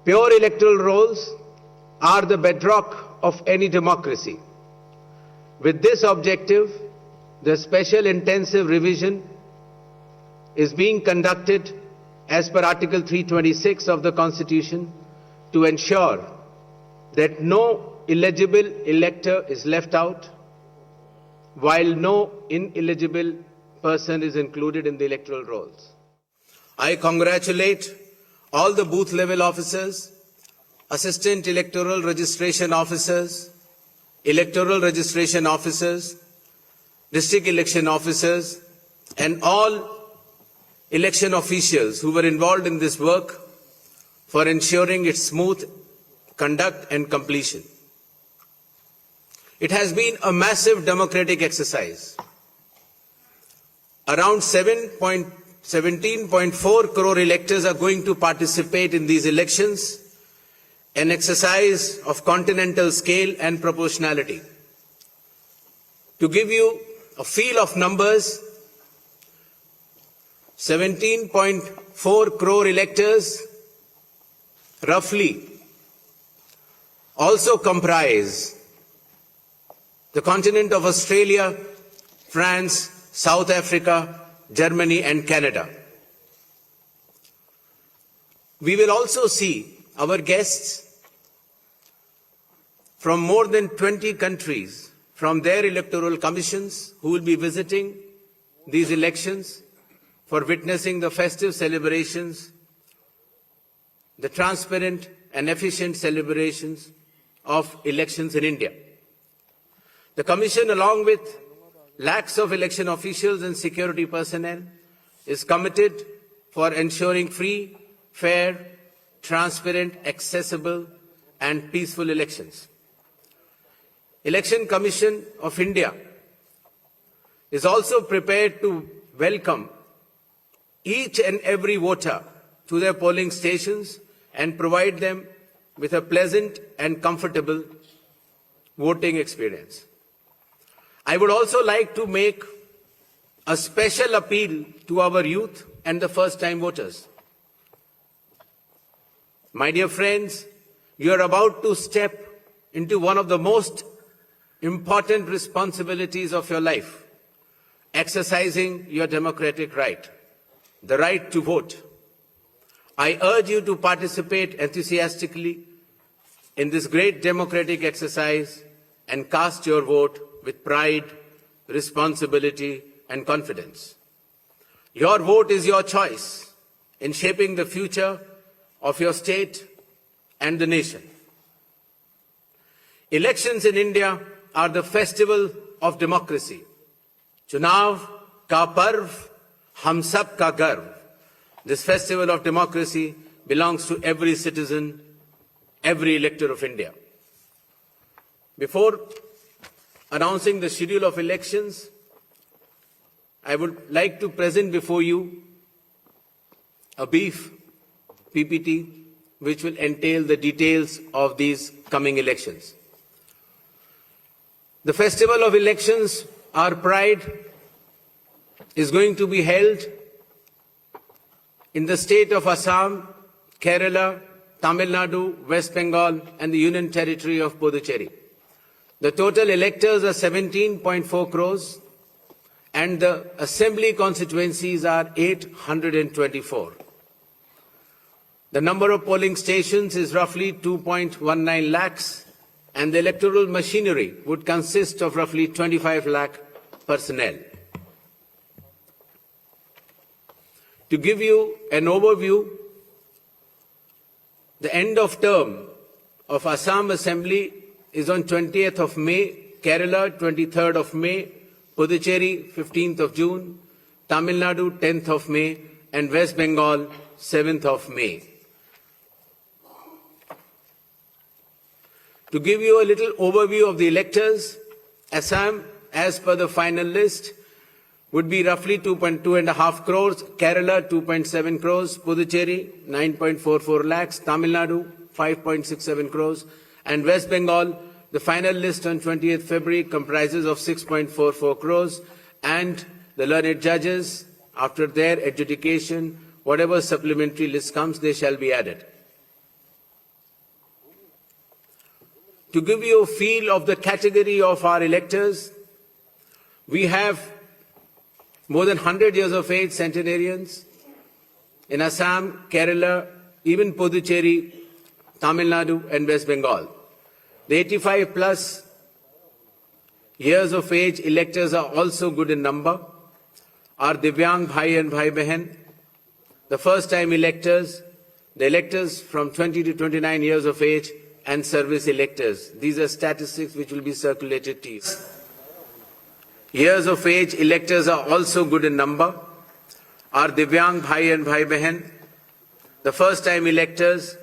Pure electoral rolls are the bedrock of any democracy. With this objective, the special intensive revision is being conducted as per Article 326 of the Constitution to ensure that no illegible elector is left out, while no ineligible person is included in the electoral rolls. I congratulate all the booth level officers, assistant electoral registration officers, district election officers, and all election officials who were involved in this work for ensuring its smooth conduct and completion. It has been a massive democratic exercise. Around 17.4 crore electors are going to participate in these elections, an exercise of continental scale and proportionality. To give you a feel of numbers, 17.4 crore electors roughly also comprise the continent of Australia, France, South Africa, Germany and Canada. We will also see our guests from more than 20 countries from their electoral commissions who will be visiting these elections for witnessing the festive celebrations, the transparent and efficient celebrations of elections in India. The Commission, along with lakhs of election officials and security personnel, is committed for ensuring free, fair, transparent, accessible and peaceful elections. Election Commission of India is also prepared to welcome each and every voter to their polling stations and provide them with a pleasant and comfortable voting experience. I would also like to make a special appeal to our youth and the first-time voters. My dear friends, you are about to step into one of the most important responsibilities of your life, exercising your democratic right, the right to vote. I urge you to participate enthusiastically in this great democratic exercise and cast your vote with pride, responsibility and confidence. Your vote is your choice in shaping the future of your state and the nation. Elections in India are the festival of democracy. Chunav ka parv, hum sab ka garv. This festival of democracy belongs to every citizen, every elector of India. Before announcing the schedule of elections, I would like to present before you a brief PPT which will entail the details of these coming elections. The festival of elections, our pride, is going to be held in the state of Assam, Kerala, Tamil Nadu, West Bengal and the Union Territory of Puducherry. The total electors are 17.4 crores and the assembly constituencies are 824. The number of polling stations is roughly 2.19 lakhs and the electoral machinery would consist of roughly 25 lakh personnel. To give you an overview, the end of term of Assam Assembly is on 20th of May, Kerala 23rd of May, Puducherry 15th of June, Tamil Nadu 10th of May and West Bengal 7th of May. To give you a little overview of the electors, Assam, as per the final list, would be roughly 2.5 crores, Kerala 2.7 crores, Puducherry 9.44 lakhs, Tamil Nadu 5.67 crores, and West Bengal, the final list on 20th February comprises of 6.44 crores, and the learned judges, after their adjudication, whatever supplementary list comes, they shall be added. To give you a feel of the category of our electors, we have more than 100 years of age centenarians in Assam, Kerala, even Puducherry, Tamil Nadu and West Bengal. The 85 plus years of age electors are also good in number. Our Divyang Bhai and Bhai Behan, the first time electors, the electors from 20 to 29 years of age and service electors. These are statistics which will be circulated to you. Years of age electors are also good in number. Our Divyang Bhai and Bhai Behan, the first time electors,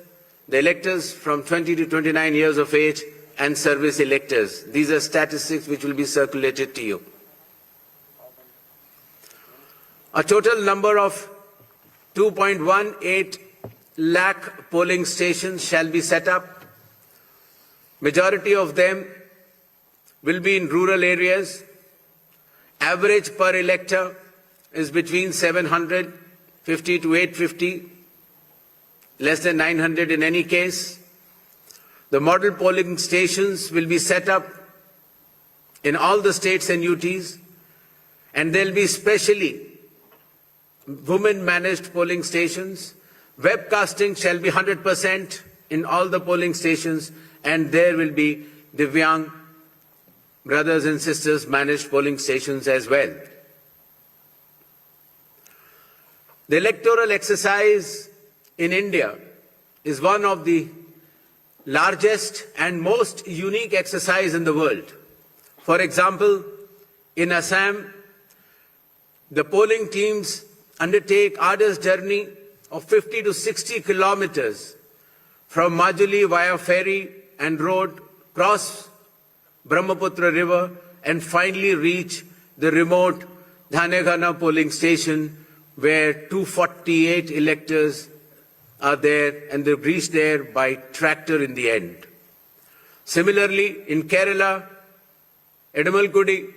the electors from 20 to 29 years of age and service electors. These are statistics which will be circulated to you. A total number of 2.18 lakh polling stations shall be set up. Majority of them will be in rural areas. Average per elector is between 750 to 850, less than 900 in any case. The model polling stations will be set up in all the states and UTs, and there will be specially women-managed polling stations. Webcasting shall be 100% in all the polling stations, and there will be Divyang brothers and sisters managed polling stations as well. The electoral exercise in India is one of the largest and most unique exercise in the world. For example, in Assam, the polling teams undertake arduous journey of 50 to 60 kilometers from Majuli via ferry and road, cross Brahmaputra River and finally reach the remote Dhanegana polling station where 248 electors are there, and they reach there by tractor in the end. Similarly, in Kerala, Edamalgudi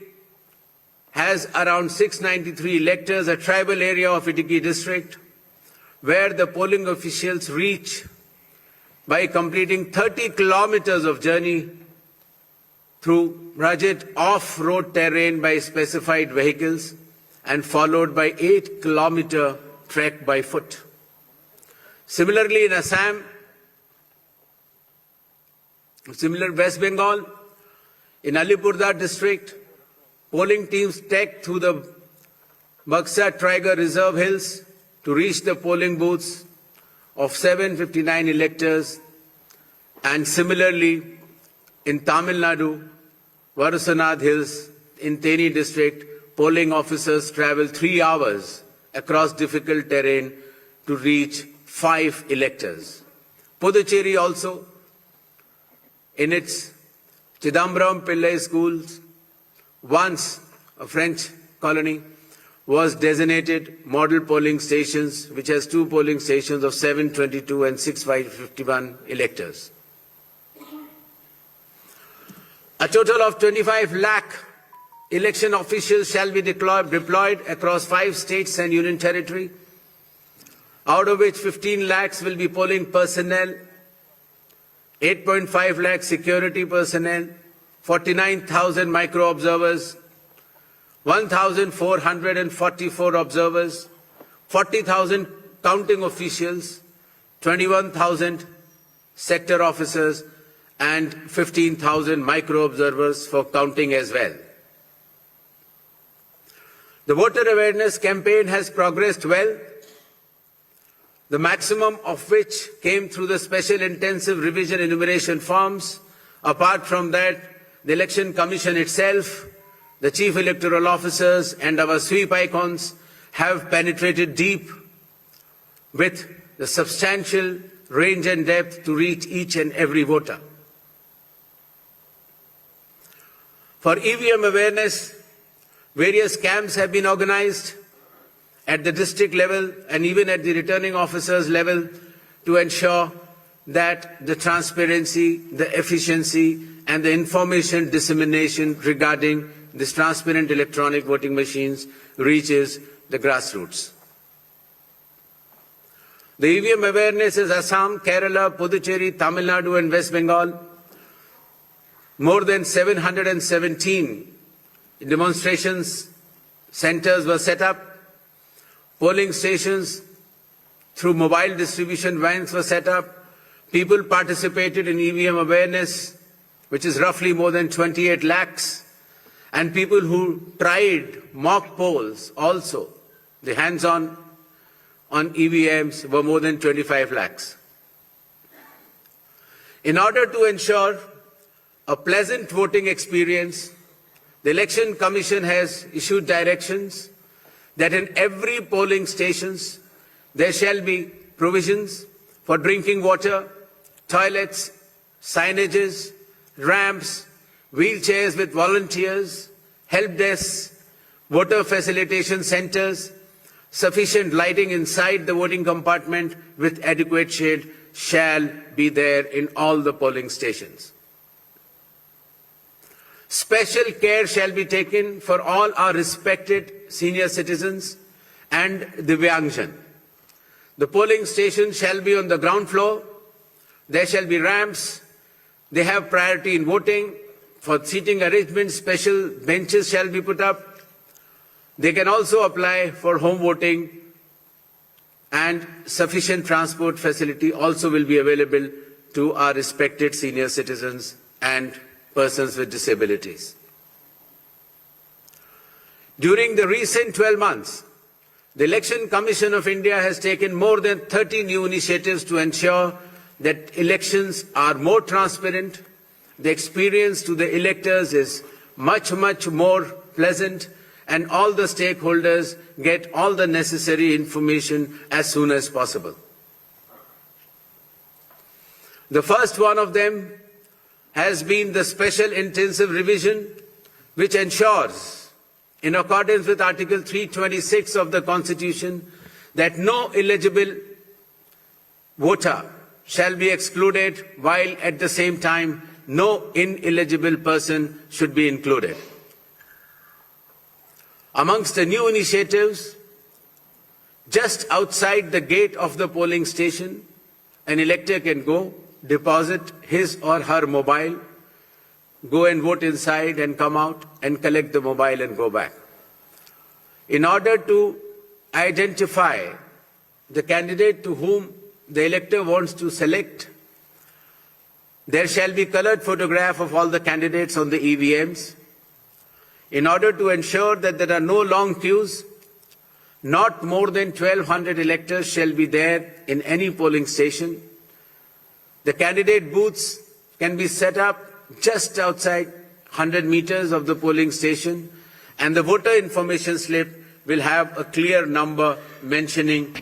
has around 693 electors, a tribal area of Idukki district, where the polling officials reach by completing 30 kilometers of journey through rugged off-road terrain by specified vehicles and followed by 8-kilometer trek by foot. Similarly, in Assam, West Bengal, in Alipurduar district, polling teams trek through the Baksa Tiger Reserve Hills to reach the polling booths of 759 electors. And similarly, in Tamil Nadu, Varusanath Hills, in Theni district, polling officers travel 3 hours across difficult terrain to reach 5 electors. Puducherry also, in its Chidambaram Pillai schools, once a French colony, was designated model polling stations, which has 2 polling stations of 722 and 651 electors. A total of 25 lakh election officials shall be deployed across 5 states and union territory, out of which 15 lakhs will be polling personnel, 8.5 lakh security personnel, 49,000 micro-observers, 1,444 observers, 40,000 counting officials, 21,000 sector officers, and 15,000 micro-observers for counting as well. The voter awareness campaign has progressed well, the maximum of which came through the special intensive revision enumeration forms. Apart from that, the Election Commission itself, the Chief Electoral Officers and our sweep icons have penetrated deep with the substantial range and depth to reach each and every voter. For EVM awareness, various camps have been organized at the district level and even at the returning officers level to ensure that the transparency, the efficiency and the information dissemination regarding this transparent electronic voting machines reaches the grassroots. The EVM awareness is Assam, Kerala, Puducherry, Tamil Nadu and West Bengal. More than 717 demonstrations centers were set up. Polling stations through mobile distribution vans were set up. People participated in EVM awareness, which is roughly more than 28 lakhs. And people who tried mock polls also, the hands-on on EVMs were more than 25 lakhs. In order to ensure a pleasant voting experience, the Election Commission has issued directions that in every polling stations there shall be provisions for drinking water, toilets, signages, ramps, wheelchairs with volunteers, help desks, voter facilitation centers, sufficient lighting inside the voting compartment with adequate shade shall be there in all the polling stations. Special care shall be taken for all our respected senior citizens and Divyangjan. The polling station shall be on the ground floor. There shall be ramps. They have priority in voting. For seating arrangements, special benches shall be put up. They can also apply for home voting, and sufficient transport facility also will be available to our respected senior citizens and persons with disabilities. During the recent 12 months, the Election Commission of India has taken more than 30 new initiatives to ensure that elections are more transparent. The experience to the electors is much more pleasant, and all the stakeholders get all the necessary information as soon as possible. The first one of them has been the special intensive revision, which ensures, in accordance with Article 326 of the Constitution, that no eligible voter shall be excluded, while at the same time no ineligible person should be included. Amongst the new initiatives, just outside the gate of the polling station, an elector can go, deposit his or her mobile, go and vote inside and come out and collect the mobile and go back. In order to identify the candidate to whom the elector wants to select, there shall be colored photograph of all the candidates on the EVMs. In order to ensure that there are no long queues, not more than 1,200 electors shall be there in any polling station. The candidate booths can be set up just outside 100 meters of the polling station, and the voter information slip will have a clear number mentioning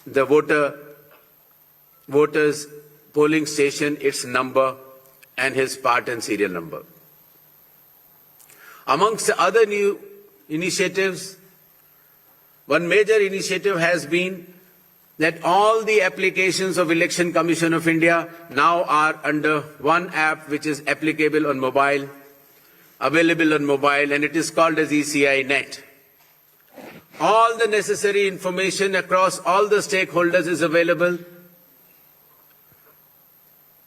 the voter's polling station, its number, and his part and serial number. Amongst the other new initiatives, one major initiative has been that all the applications of Election Commission of India now are under one app which is applicable on mobile, available on mobile, and it is called as ECI Net. All the necessary information across all the stakeholders is available,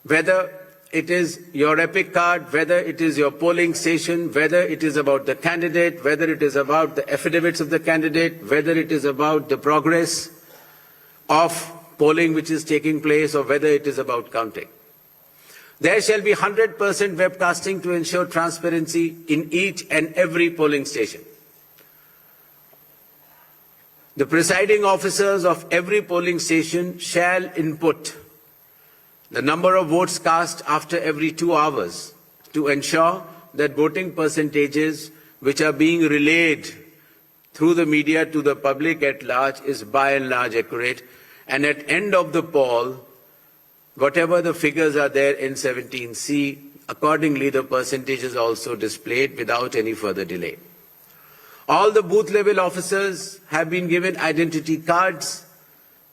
whether it is your EPIC card, whether it is your polling station, whether it is about the candidate, whether it is about the affidavits of the candidate, whether it is about the progress of polling which is taking place, or whether it is about counting. There shall be 100% webcasting to ensure transparency in each and every polling station. The presiding officers of every polling station shall input the number of votes cast after every 2 hours to ensure that voting percentages which are being relayed through the media to the public at large is by and large accurate. And at end of the poll, whatever the figures are there in 17C, accordingly the percentage is also displayed without any further delay. All the booth level officers have been given identity cards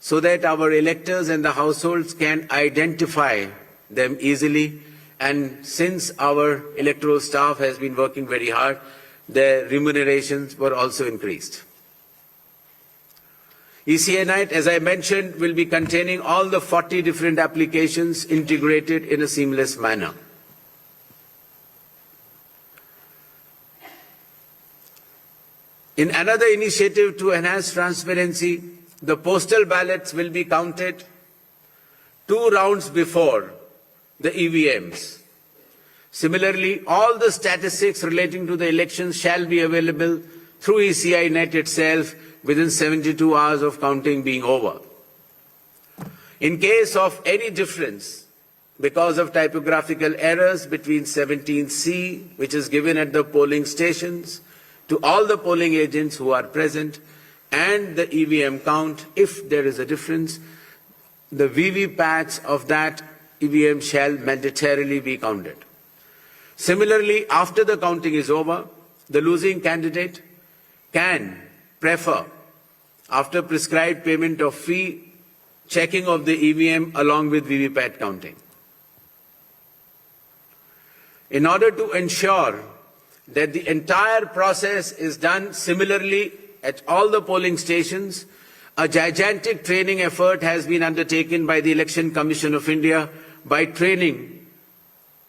so that our electors and the households can identify them easily. And since our electoral staff has been working very hard, their remunerations were also increased. ECI Net, as I mentioned, will be containing all the 40 different applications integrated in a seamless manner. In another initiative to enhance transparency, the postal ballots will be counted 2 rounds before the EVMs. Similarly, all the statistics relating to the elections shall be available through ECI Net itself within 72 hours of counting being over. In case of any difference because of typographical errors between 17C, which is given at the polling stations, to all the polling agents who are present, and the EVM count, if there is a difference, the VVPATs of that EVM shall mandatorily be counted. Similarly, after the counting is over, the losing candidate can prefer, after prescribed payment of fee, checking of the EVM along with VVPAT counting. In order to ensure that the entire process is done similarly at all the polling stations, a gigantic training effort has been undertaken by the Election Commission of India by training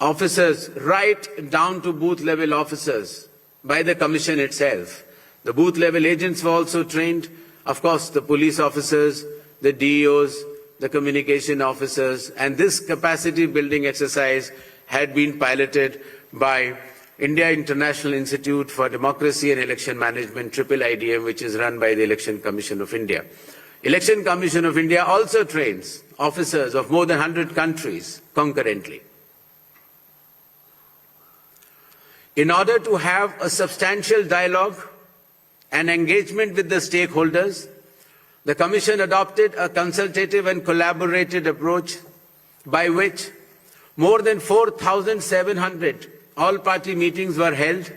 officers right down to booth level officers by the Commission itself. The booth level agents were also trained, of course the police officers, the DEOs, the communication officers, and this capacity building exercise had been piloted by India International Institute for Democracy and Election Management, IIIDM, which is run by the Election Commission of India. Election Commission of India also trains officers of more than 100 countries concurrently. In order to have a substantial dialogue and engagement with the stakeholders, the Commission adopted a consultative and collaborative approach by which more than 4,700 all-party meetings were held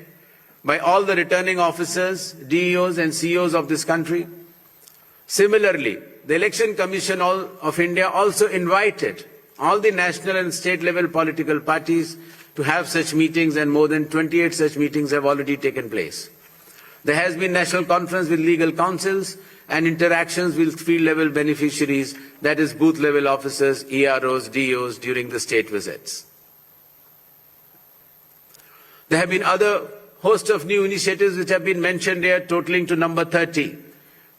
by all the returning officers, DEOs and CEOs of this country. Similarly, the Election Commission of India also invited all the national and state level political parties to have such meetings, and more than 28 such meetings have already taken place. There has been national conference with legal councils and interactions with field level beneficiaries, that is booth level officers, EROs, DEOs during the state visits. There have been other host of new initiatives which have been mentioned here, totaling to number 30.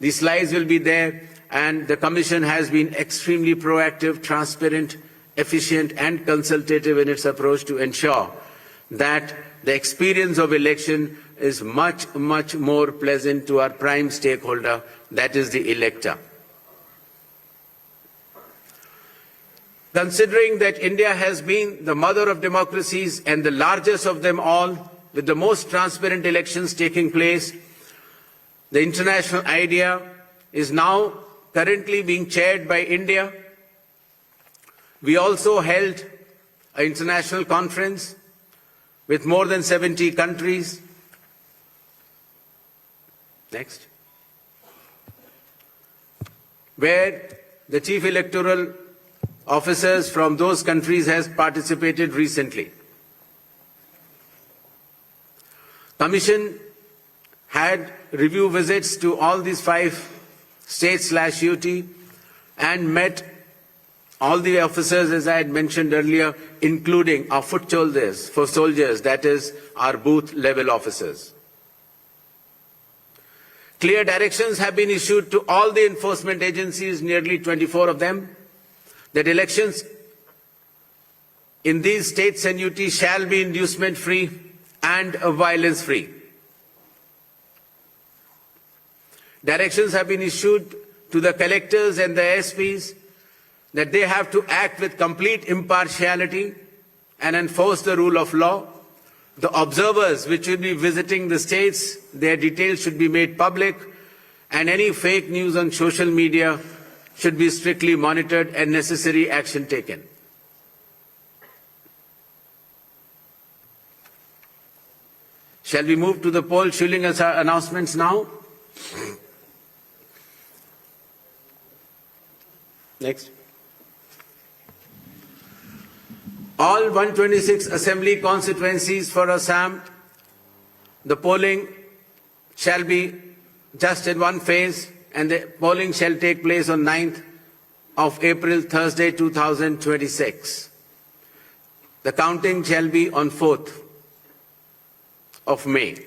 These slides will be there, and the Commission has been extremely proactive, transparent, efficient and consultative in its approach to ensure that the experience of election is much, much more pleasant to our prime stakeholder, that is the elector. Considering that India has been the mother of democracies and the largest of them all, with the most transparent elections taking place, the international idea is now currently being chaired by India. We also held an international conference with more than 70 countries. Next. Where the chief electoral officers from those countries has participated recently. Commission had review visits to all these 5 states/UT and met all the officers, as I had mentioned earlier, including our foot soldiers, that is our booth level officers. Clear directions have been issued to all the enforcement agencies, nearly 24 of them, that elections in these states and UT shall be inducement-free and violence-free. Directions have been issued to the collectors and the SPs that they have to act with complete impartiality and enforce the rule of law. The observers which will be visiting the states, their details should be made public, and any fake news on social media should be strictly monitored and necessary action taken. Shall we move to the poll shilling announcements now? Next. All 126 assembly constituencies for Assam, the polling shall be just in one phase, and the polling shall take place on 9th of April, Thursday, 2026. The counting shall be on 4th of May.